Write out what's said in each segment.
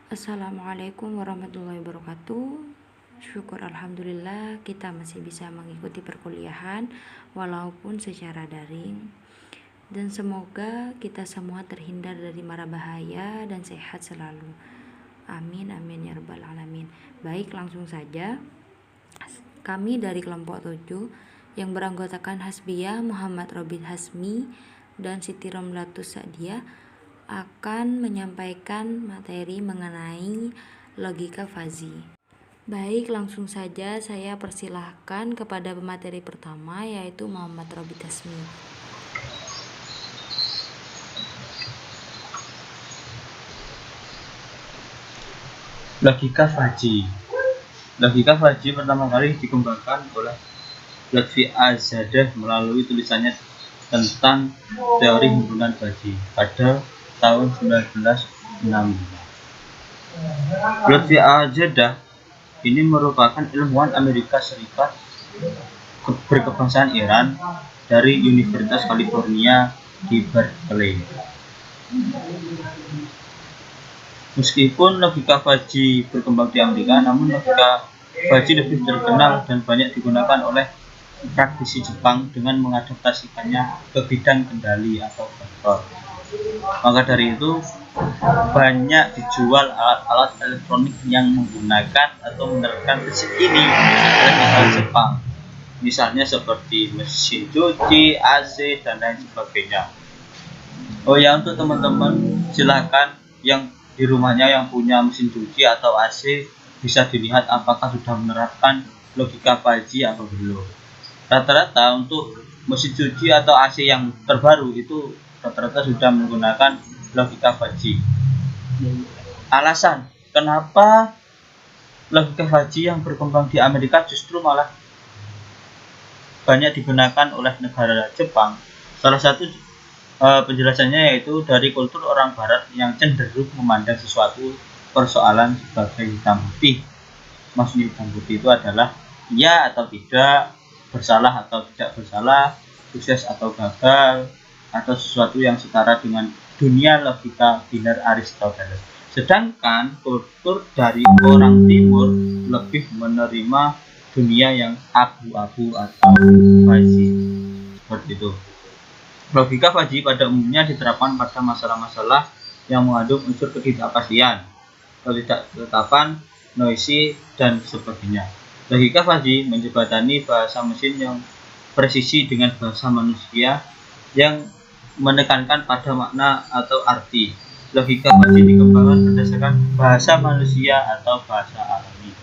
Assalamualaikum warahmatullahi wabarakatuh. Syukur alhamdulillah kita masih bisa mengikuti perkuliahan walaupun secara daring. Dan semoga kita semua terhindar dari mara bahaya dan sehat selalu. Amin amin ya rabbal alamin. Baik, langsung saja. Kami dari kelompok 7 yang beranggotakan Hasbiyah Muhammad Robin Hasmi dan Siti Romlatus Sa'diyah akan menyampaikan materi mengenai logika fazi. Baik, langsung saja saya persilahkan kepada pemateri pertama, yaitu Muhammad Robin Hasmi. Logika Faji. Logika Faji pertama kali dikembangkan oleh Lutfi Az-Zadah melalui tulisannya tentang teori himpunan Faji pada tahun 1965. Lutfi Az-Zadah ini merupakan ilmuwan Amerika Serikat berkebangsaan Iran dari Universitas California di Berkeley. Meskipun logika Faji berkembang di Amerika, namun logika Faji lebih terkenal dan banyak digunakan oleh praktisi Jepang dengan mengadaptasikannya ke bidang kendali atau vektor. Maka dari itu, banyak dijual alat-alat elektronik yang menggunakan atau menerapkan prinsip ini oleh negara Jepang. Misalnya seperti mesin cuci, AC, dan lain sebagainya. Oh ya, untuk teman-teman silakan yang di rumahnya yang punya mesin cuci atau AC bisa dilihat apakah sudah menerapkan logika Faji atau belum. Rata-rata untuk mesin cuci atau AC yang terbaru itu rata-rata sudah menggunakan logika Faji. Alasan kenapa logika Faji yang berkembang di Amerika justru malah banyak digunakan oleh negara Jepang. Salah satu penjelasannya yaitu dari kultur orang barat yang cenderung memandang sesuatu persoalan sebagai hitam putih. Maksudnya hitam putih itu adalah ya atau tidak, bersalah atau tidak bersalah, sukses atau gagal, atau sesuatu yang setara dengan dunia logika biner Aristoteles. Sedangkan kultur dari orang timur lebih menerima dunia yang abu-abu atau Faji. Seperti itu. Logika Faji pada umumnya diterapkan pada masalah-masalah yang mengandung unsur ketidakpastian, ketidaktetapan, noisy, dan sebagainya. Logika Faji menjembatani bahasa mesin yang presisi dengan bahasa manusia yang menekankan pada makna atau arti. Logika Faji dikembangkan berdasarkan bahasa manusia atau bahasa alami.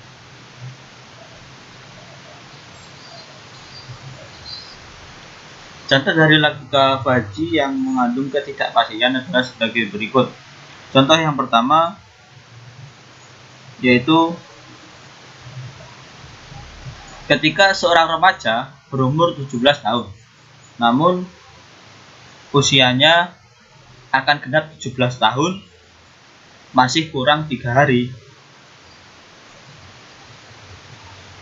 Contoh dari logika Faji yang mengandung ketidakpastian adalah sebagai berikut. Contoh yang pertama yaitu ketika seorang remaja berumur 17 tahun, namun usianya akan genap 17 tahun, masih kurang 3 hari.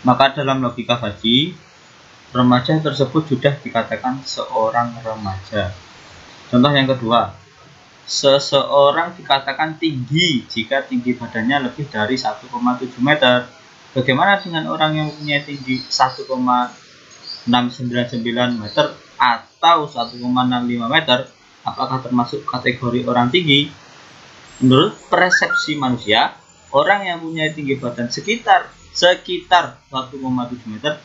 Maka dalam logika Faji, remaja tersebut sudah dikatakan seorang remaja. Contoh yang kedua, seseorang dikatakan tinggi jika tinggi badannya lebih dari 1,7 meter. Bagaimana dengan orang yang punya tinggi 1,699 meter atau 1,65 meter? Apakah termasuk kategori orang tinggi? Menurut persepsi manusia, orang yang punya tinggi badan sekitar 1,7 meter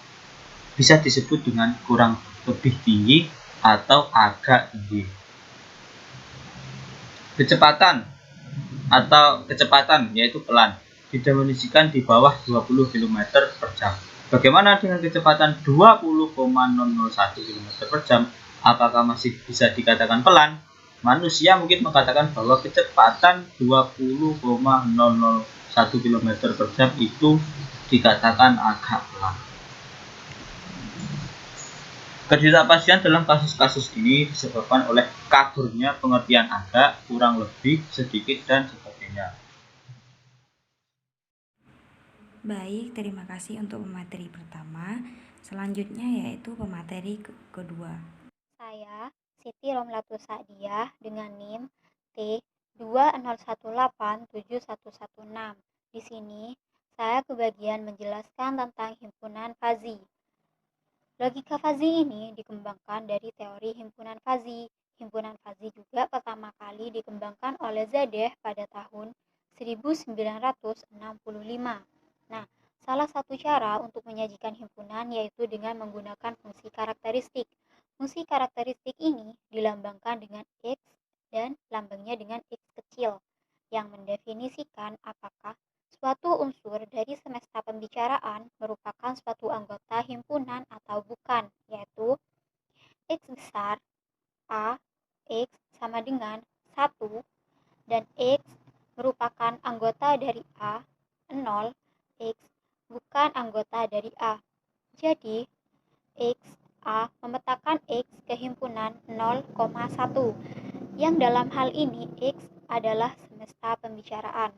bisa disebut dengan kurang lebih tinggi atau agak tinggi. Kecepatan yaitu pelan didefinisikan di bawah 20 km per jam. Bagaimana dengan kecepatan 20,001 km per jam? Apakah masih bisa dikatakan pelan? Manusia mungkin mengatakan bahwa kecepatan 20,001 km per jam itu dikatakan agak pelan. Ketidakpastian dalam kasus-kasus ini disebabkan oleh kaburnya pengertian agak, kurang lebih, sedikit, dan sebagainya. Baik, terima kasih untuk pemateri pertama. Selanjutnya yaitu pemateri kedua. Saya, Siti Romlatus Sa'diyah dengan NIM 2018716. Di sini, saya kebagian menjelaskan tentang himpunan fazi. Logika fazi ini dikembangkan dari teori himpunan fazi. Himpunan fazi juga pertama kali dikembangkan oleh Zadeh pada tahun 1965. Nah, salah satu cara untuk menyajikan himpunan yaitu dengan menggunakan fungsi karakteristik. Fungsi karakteristik ini dilambangkan dengan X dan lambangnya dengan X kecil, yang mendefinisikan apakah suatu unsur dari semesta pembicaraan merupakan suatu anggota himpunan atau bukan, yaitu X besar A, X sama dengan 1, dan X merupakan anggota dari A, 0, X bukan anggota dari A. Jadi, X A memetakan X ke himpunan 0,1, yang dalam hal ini X adalah semesta pembicaraan.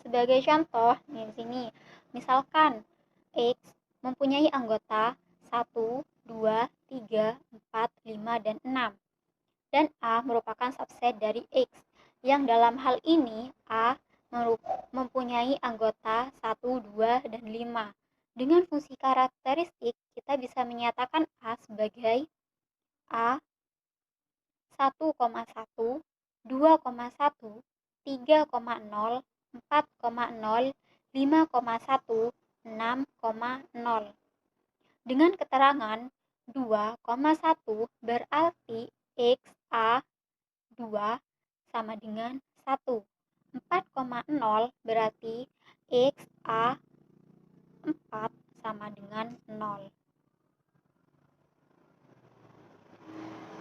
Sebagai contoh, di sini, misalkan X mempunyai anggota 1, 2, 3, 4, 5, dan 6. Dan A merupakan subset dari X, yang dalam hal ini A mempunyai anggota 1, 2, dan 5. Dengan fungsi karakteristik, kita bisa menyatakan A sebagai A 1,1, 2,1, 3,0, 4,0, 5,1, 6,0. Dengan keterangan 2,1 berarti X A 2 sama dengan 1. 4,0 berarti X A 4 sama dengan 0.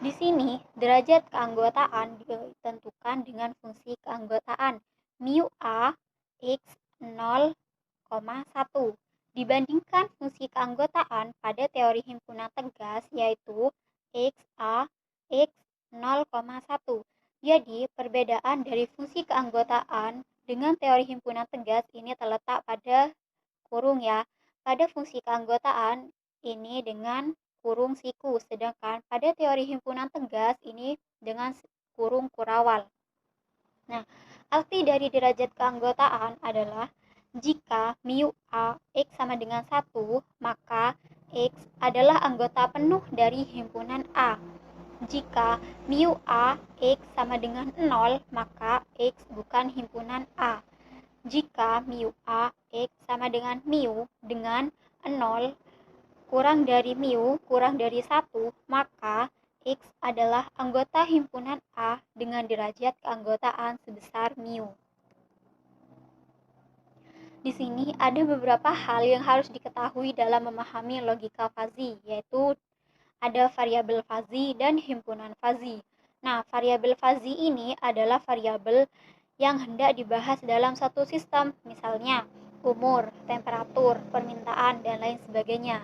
Di sini, derajat keanggotaan ditentukan dengan fungsi keanggotaan mu A X 0,1 dibandingkan fungsi keanggotaan pada teori himpunan tegas yaitu X A X 0,1. Jadi, perbedaan dari fungsi keanggotaan dengan teori himpunan tegas ini terletak pada kurung ya. Pada fungsi keanggotaan ini dengan kurung siku, sedangkan pada teori himpunan tegas ini dengan kurung kurawal. Nah, arti dari derajat keanggotaan adalah jika mu A X sama dengan 1, maka X adalah anggota penuh dari himpunan A. Jika mu A X sama dengan 0, maka X bukan himpunan A. Jika mu A X sama dengan mu dengan 0 kurang dari mu kurang dari 1, maka X adalah anggota himpunan A dengan derajat keanggotaan sebesar mu. Di sini ada beberapa hal yang harus diketahui dalam memahami logika fazi, yaitu ada variabel fazi dan himpunan fazi. Nah, variabel fazi ini adalah variabel yang hendak dibahas dalam satu sistem, misalnya umur, temperatur, permintaan, dan lain sebagainya.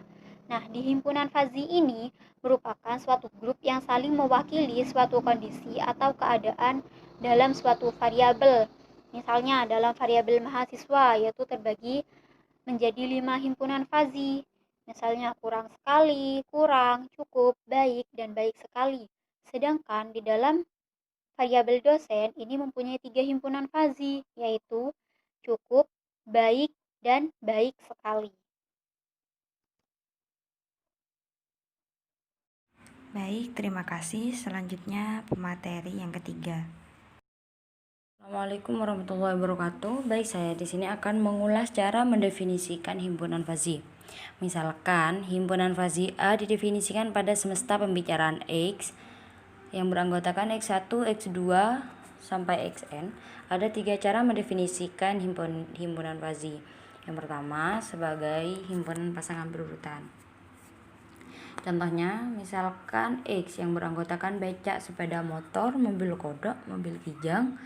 Nah, di himpunan fazi ini merupakan suatu grup yang saling mewakili suatu kondisi atau keadaan dalam suatu variabel. Misalnya dalam variabel mahasiswa, yaitu terbagi menjadi 5 himpunan fazi. Misalnya kurang sekali, kurang, cukup, baik, dan baik sekali. Sedangkan di dalam variabel dosen ini mempunyai 3 himpunan fazi, yaitu cukup, baik, dan baik sekali. Baik, terima kasih. Selanjutnya pemateri yang ketiga. Assalamualaikum warahmatullahi wabarakatuh. Baik, saya di sini akan mengulas cara mendefinisikan himpunan fazi. Misalkan himpunan fazi A didefinisikan pada semesta pembicaraan X yang beranggotakan X1, X2 sampai Xn. Ada 3 cara mendefinisikan himpunan fazi. Yang pertama sebagai himpunan pasangan berurutan. Contohnya, misalkan X yang beranggotakan becak, sepeda motor, mobil kodok, mobil kijang,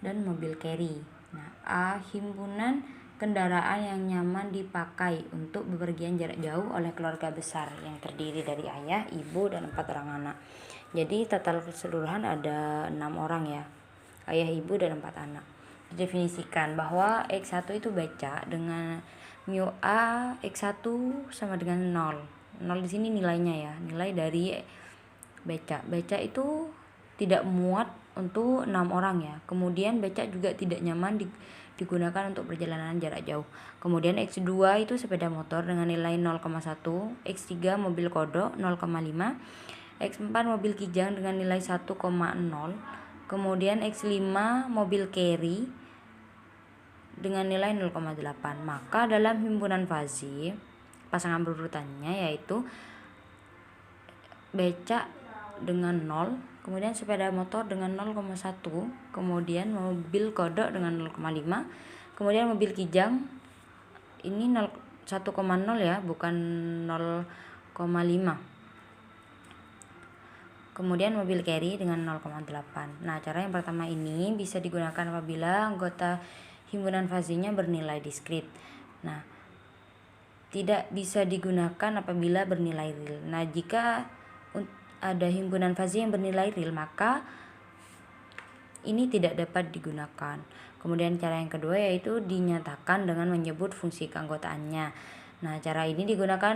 dan mobil carry. Nah, A himpunan kendaraan yang nyaman dipakai untuk bepergian jarak jauh oleh keluarga besar yang terdiri dari ayah, ibu, dan 4 orang anak. Jadi total keseluruhan ada 6 orang ya, ayah, ibu, dan 4 anak. Didefinisikan bahwa X1 itu becak dengan mu A X1 sama dengan 0. 0 di sini nilainya ya, nilai dari becak. Becak itu tidak muat untuk 6 orang ya. Kemudian becak juga tidak nyaman digunakan untuk perjalanan jarak jauh. Kemudian X2 itu sepeda motor dengan nilai 0,1, X3 mobil kodok 0,5, X4 mobil kijang dengan nilai 1,0, kemudian X5 mobil carry dengan nilai 0,8. Maka dalam himpunan fazi pasangan berurutannya yaitu becak dengan 0, kemudian sepeda motor dengan 0,1, kemudian mobil kodok dengan 0,5, kemudian mobil kijang ini 1,0 ya, bukan 0,5. Kemudian mobil carry dengan 0,8. Nah, cara yang pertama ini bisa digunakan apabila anggota himpunan fazinya bernilai diskrit. Nah, tidak bisa digunakan apabila bernilai real. Nah, jika ada himpunan fazi yang bernilai real, maka ini tidak dapat digunakan. Kemudian cara yang kedua yaitu dinyatakan dengan menyebut fungsi keanggotaannya. Nah, cara ini digunakan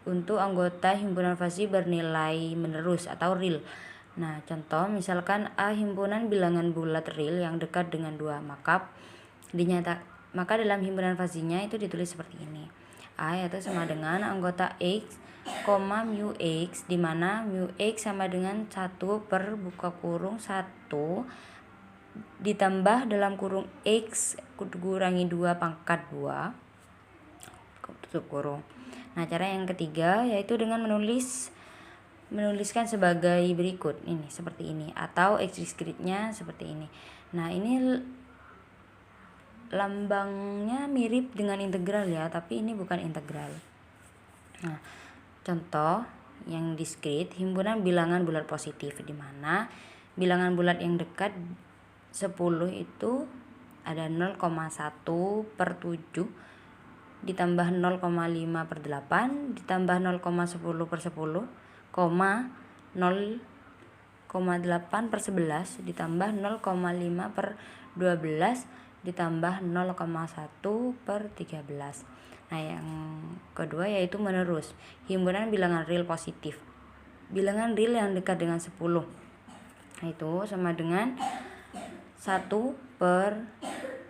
untuk anggota himpunan fazi bernilai menerus atau real. Nah, contoh misalkan A himpunan bilangan bulat real yang dekat dengan 2, maka dalam himpunan fazinya itu ditulis seperti ini. A yaitu sama dengan anggota X, mu X, di mana mu X sama dengan 1 per buka kurung 1 ditambah dalam kurung X kurangi 2 pangkat 2 tutup kurung. Nah, cara yang ketiga yaitu dengan menuliskan sebagai berikut, ini seperti ini, atau X diskritnya seperti ini. Nah, ini lambangnya mirip dengan integral ya, tapi ini bukan integral. Nah, contoh yang diskrit himpunan bilangan bulat positif, di mana bilangan bulat yang dekat 10 itu ada 0,1 per 7 ditambah 0,5 per 8 ditambah 0,10 per 10, 0,8 per 11 ditambah 0,5 per 12 ditambah 0,1 per 13. Nah, yang kedua yaitu menerus himpunan bilangan real positif. Bilangan real yang dekat dengan 10 itu sama dengan 1 per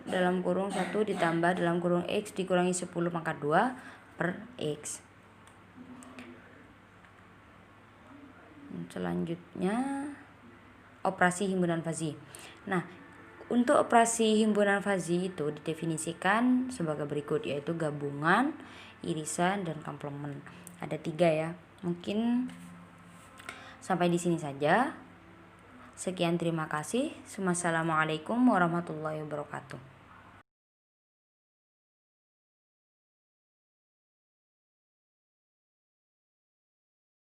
dalam kurung 1 ditambah dalam kurung X dikurangi 10 pangkat 2 per X. Selanjutnya operasi himpunan fazi. Nah, untuk operasi himpunan fazi itu didefinisikan sebagai berikut, yaitu gabungan, irisan, dan komplement. Ada 3 ya. Mungkin sampai di sini saja. Sekian, terima kasih. Wassalamualaikum warahmatullahi wabarakatuh.